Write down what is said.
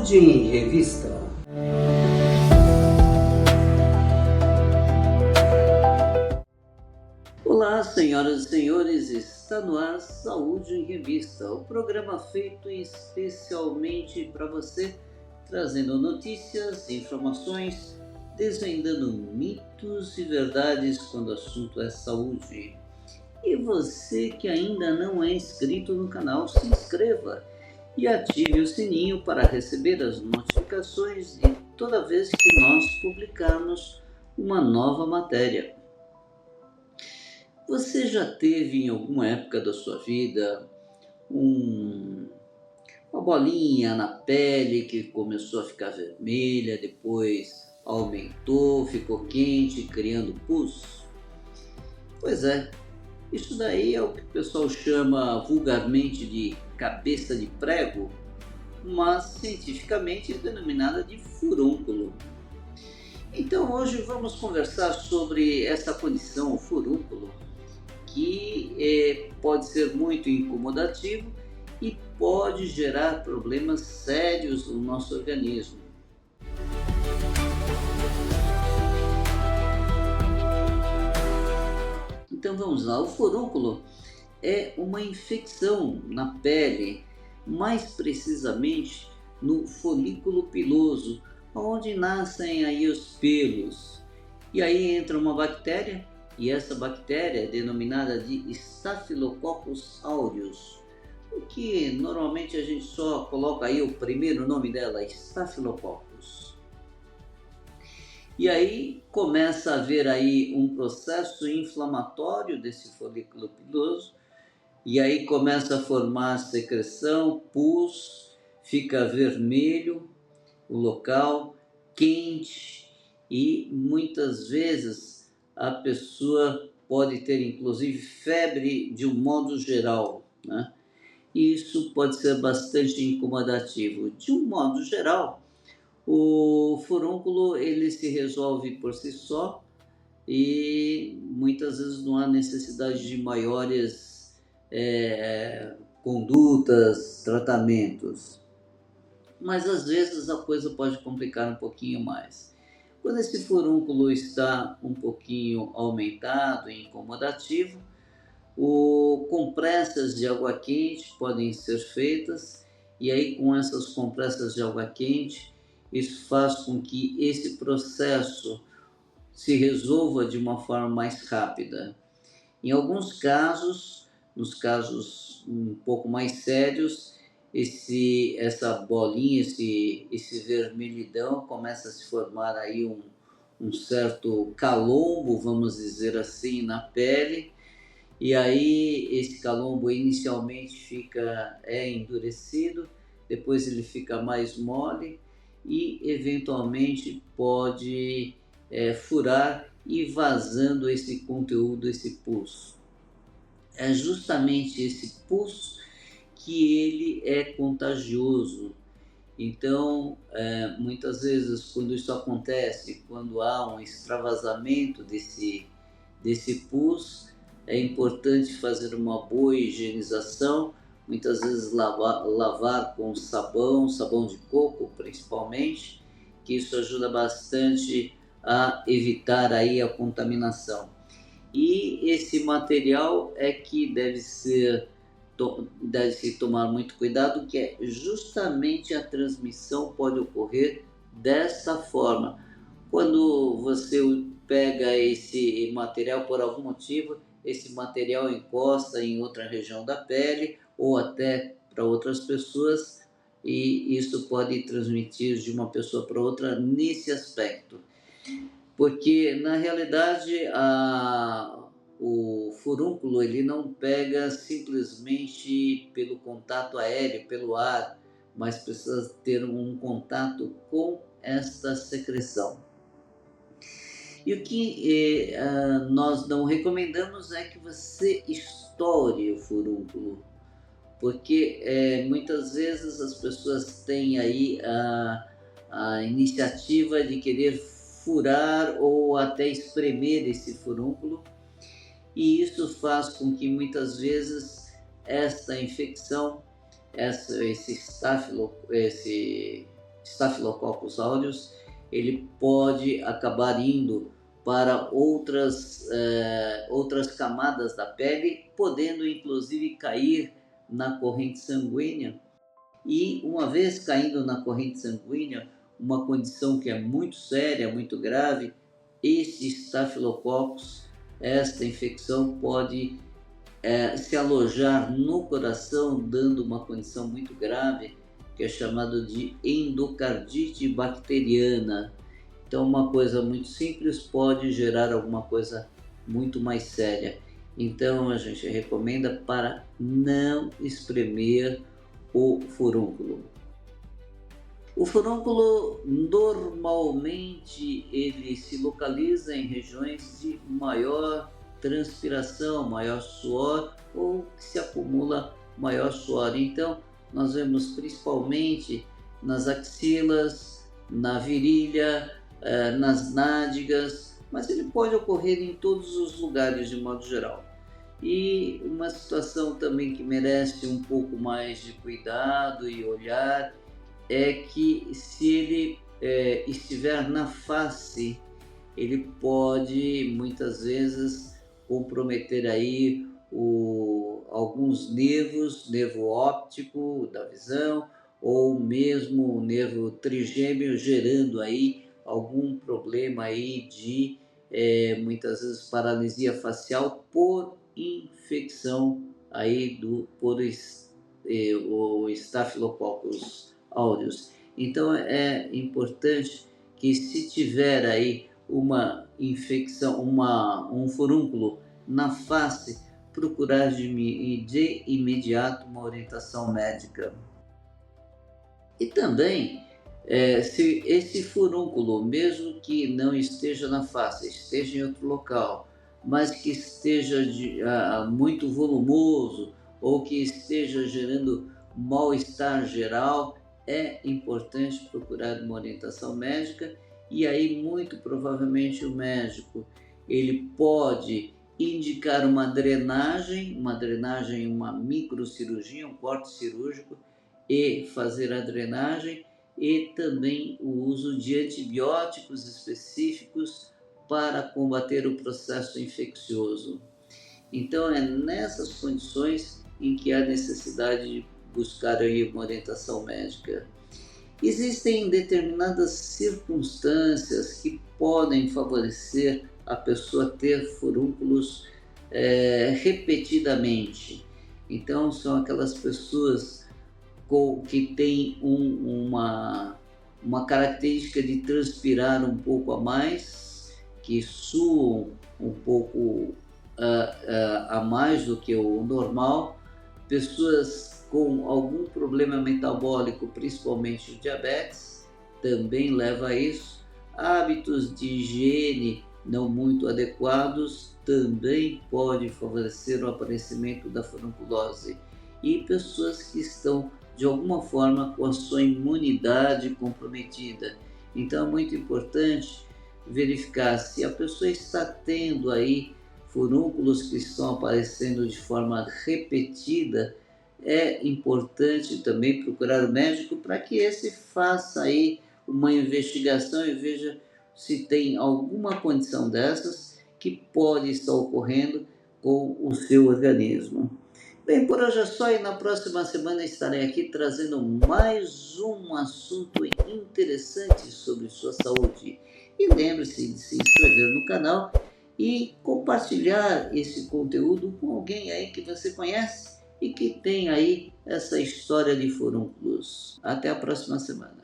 Saúde em Revista. Olá, senhoras e senhores, está no ar Saúde em Revista, o programa feito especialmente para você, trazendo notícias, informações, desvendando mitos e verdades quando o assunto é saúde. E você que ainda não é inscrito no canal, se inscreva e ative o sininho para receber as notificações de toda vez que nós publicarmos uma nova matéria. Você já teve em alguma época da sua vida uma bolinha na pele que começou a ficar vermelha, depois aumentou, ficou quente, criando pus? Pois é, isso daí é o que o pessoal chama vulgarmente de cabeça de prego, mas cientificamente é denominada de furúnculo. Então hoje vamos conversar sobre essa condição, o furúnculo, que pode ser muito incomodativo e pode gerar problemas sérios no nosso organismo. Então vamos lá, o furúnculo é uma infecção na pele, mais precisamente no folículo piloso, onde nascem aí os pelos. E aí entra uma bactéria, e essa bactéria é denominada de Staphylococcus aureus, o que normalmente a gente só coloca aí o primeiro nome dela, Staphylococcus. E aí começa a haver aí um processo inflamatório desse folículo piloso, e aí começa a formar secreção, pus, fica vermelho o local, quente, e muitas vezes a pessoa pode ter inclusive febre de um modo geral, né? E isso pode ser bastante incomodativo. De um modo geral, o furúnculo ele se resolve por si só e muitas vezes não há necessidade de maiores condutas, tratamentos. Mas às vezes a coisa pode complicar um pouquinho mais. Quando esse furúnculo está um pouquinho aumentado e incomodativo, compressas de água quente podem ser feitas, e aí com essas compressas de água quente, isso faz com que esse processo se resolva de uma forma mais rápida. Em alguns casos, nos casos um pouco mais sérios, essa bolinha, esse vermelhidão começa a se formar aí um certo calombo, vamos dizer assim, na pele, e aí esse calombo inicialmente é endurecido, depois ele fica mais mole e eventualmente pode furar e vazando esse conteúdo, esse pus. É justamente esse pus que ele é contagioso. Então, muitas vezes quando isso acontece, quando há um extravasamento desse pus, é importante fazer uma boa higienização, muitas vezes lavar com sabão de coco principalmente, que isso ajuda bastante a evitar aí a contaminação. E esse material é que deve-se tomar muito cuidado, que é justamente a transmissão pode ocorrer dessa forma. Quando você pega esse material por algum motivo, esse material encosta em outra região da pele ou até para outras pessoas, e isso pode transmitir de uma pessoa para outra nesse aspecto. Porque na realidade o furúnculo ele não pega simplesmente pelo contato aéreo, pelo ar, mas precisa ter um contato com esta secreção. E o que nós não recomendamos é que você estoure o furúnculo, porque muitas vezes as pessoas têm aí a iniciativa de querer furar ou até espremer esse furúnculo, e isso faz com que muitas vezes esta infecção, esse Staphylococcus aureus, ele pode acabar indo para outras camadas da pele, podendo inclusive cair na corrente sanguínea. E uma vez caindo na corrente sanguínea, uma condição que é muito séria, muito grave, esse Staphylococcus, esta infecção pode se alojar no coração, dando uma condição muito grave, que é chamada de endocardite bacteriana. Então, uma coisa muito simples pode gerar alguma coisa muito mais séria. Então, a gente recomenda para não espremer o furúnculo. O furúnculo normalmente ele se localiza em regiões de maior transpiração, maior suor, ou que se acumula maior suor. Então, nós vemos principalmente nas axilas, na virilha, nas nádegas, mas ele pode ocorrer em todos os lugares de modo geral. E uma situação também que merece um pouco mais de cuidado e olhar é que se ele estiver na face, ele pode muitas vezes comprometer aí alguns nervos, nervo óptico da visão, ou mesmo o nervo trigêmeo, gerando aí algum problema aí de muitas vezes paralisia facial por infecção aí por o Staphylococcus aureus. Então é importante que, se tiver aí uma infecção, um furúnculo na face, procurar de imediato uma orientação médica. E também, se esse furúnculo, mesmo que não esteja na face, esteja em outro local, mas que esteja muito volumoso ou que esteja gerando mal-estar geral, é importante procurar uma orientação médica. E aí, muito provavelmente, o médico ele pode indicar uma drenagem, uma microcirurgia, um corte cirúrgico, e fazer a drenagem, e também o uso de antibióticos específicos para combater o processo infeccioso. Então, é nessas condições em que há necessidade de buscar aí uma orientação médica. Existem determinadas circunstâncias que podem favorecer a pessoa ter furúnculos repetidamente. Então, são aquelas pessoas que têm uma característica de transpirar um pouco a mais, que suam um pouco a mais do que o normal, pessoas com algum problema metabólico, principalmente o diabetes, também leva a isso. Hábitos de higiene não muito adequados também podem favorecer o aparecimento da furunculose. E pessoas que estão, de alguma forma, com a sua imunidade comprometida. Então é muito importante verificar se a pessoa está tendo aí furúnculos que estão aparecendo de forma repetida. É importante também procurar o médico para que esse faça aí uma investigação e veja se tem alguma condição dessas que pode estar ocorrendo com o seu organismo. Bem, por hoje é só, e na próxima semana estarei aqui trazendo mais um assunto interessante sobre sua saúde. E lembre-se de se inscrever no canal e compartilhar esse conteúdo com alguém aí que você conhece e que tem aí essa história de furúnculos. Até a próxima semana.